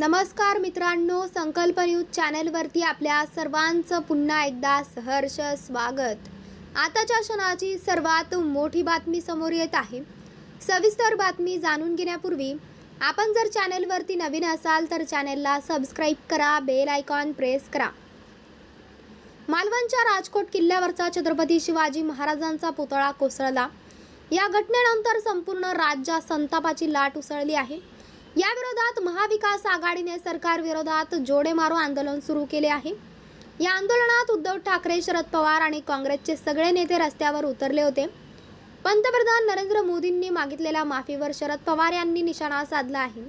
नमस्कार मित्रांनो, संकल्प न्यूज चॅनलवरती आपल्या सर्वांचं पुन्हा एकदा सहर्ष स्वागत। आताच्या क्षणाची सर्वात मोठी बातमी समोर येत आहे। सविस्तर बातमी जाणून घेण्यापूर्वी आपण जर चॅनलवरती नवीन असाल तर चॅनलला सबस्क्राइब करा, बेल आयकॉन प्रेस करा। मालवणच्या राजकोट किल्ल्यावरचा छत्रपती शिवाजी महाराजांचा पुतळा कोसळला। या घटनेनंतर संपूर्ण राज्यात संतापाची लाट उसळली आहे। या विरोधात महाविकास आघाडीने सरकार विरोधात जोडे मारो आंदोलन सुरू केले आहे। या आंदोलनात उद्धव ठाकरे, शरद पवार आणि काँग्रेसचे सगळे नेते रस्त्यावर उतरले होते। पंतप्रधान नरेंद्र मोदींनी मागितलेल्या माफीवर शरद पवार यांनी निशाणा साधला आहे।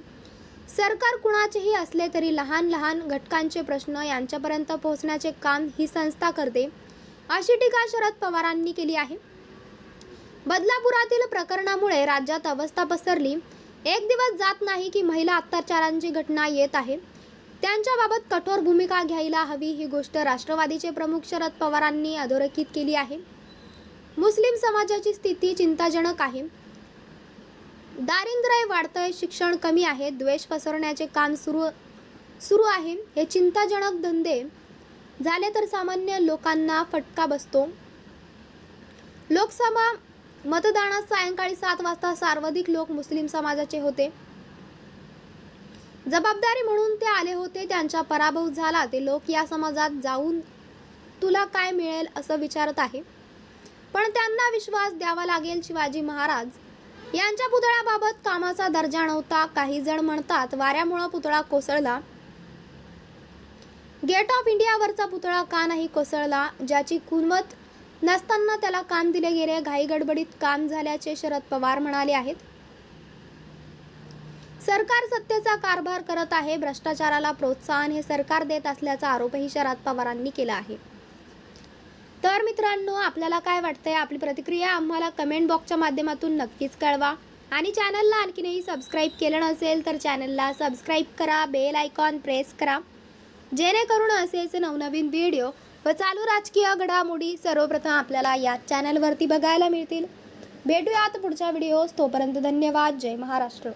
सरकार कुणाचेही असले तरी लहान लहान घटकांचे प्रश्न यांच्यापर्यंत पोहोचण्याचे काम ही संस्था करते, अशी टीका शरद पवारांनी केली आहे। बदलापुरातील प्रकरणामुळे राज्यात अवस्था पसरली। एक दिवस जात नाही की महिला अत्याचारांची घटना येत आहे। त्यांच्याबाबत कठोर भूमिका घ्यायला हवी, ही गोष्ट राष्ट्रवादीचे प्रमुख शरद पवारांनी अधोरेखित केली आहे। मुस्लिम समाजाची स्थिती चिंताजनक आहे। दारिद्र्य वाढतंय, शिक्षण कमी आहे, द्वेष पसरवण्याचे काम सुरू आहे। हे चिंताजनक धंदे झाले तर सामान्य लोकांना फटका बसतो। लोकसभा मतदानात सायंकाळी 7 वाजता सर्वाधिक लोक मुस्लिम समाजाचे होते। जबाबदारी म्हणून ते आले होते। त्यांचा पराभव झाला। ते लोक या समाजात जाऊन तुला काय मिळेल असं विचारत आहे, पण त्यांना विश्वास द्यावा लागेल। शिवाजी महाराज यांच्या पुतळ्याबाबत कामाचा दर्जा नव्हता। काही जण म्हणतात वाऱ्यामुळे पुतळा कोसळला। गेट ऑफ इंडियावरचा पुतळा का नाही कोसळला? ज्याची कुणवत नसताना त्याला काम दिले गेले। घाई गडबडीत काम झाल्याचे शरद पवार म्हणाले आहेत। सरकार सत्तेचा कारभार करत आहे, भ्रष्टाचाराला प्रोत्साहन हे सरकार देत असल्याचा आरोपही शरद पवारांनी केला आहे। तर मित्रांनो, आपल्याला काय वाटतंय? आपली प्रतिक्रिया आम्हाला कमेंट बॉक्सच्या माध्यमातून नक्कीच कळवा आणि चॅनलला आणखीनही सबस्क्राइब केलं नसेल तर चॅनलला सबस्क्राइब करा, बेल आयकॉन प्रेस करा, जेणेकरून असेच नवनवीन व्हिडिओ व चालू राजकीय घडामोडी सर्वप्रथम आपल्याला या चॅनलवरती बघायला मिळतील। भेटूयात पुढच्या व्हिडिओज, तोपर्यंत धन्यवाद। जय महाराष्ट्र।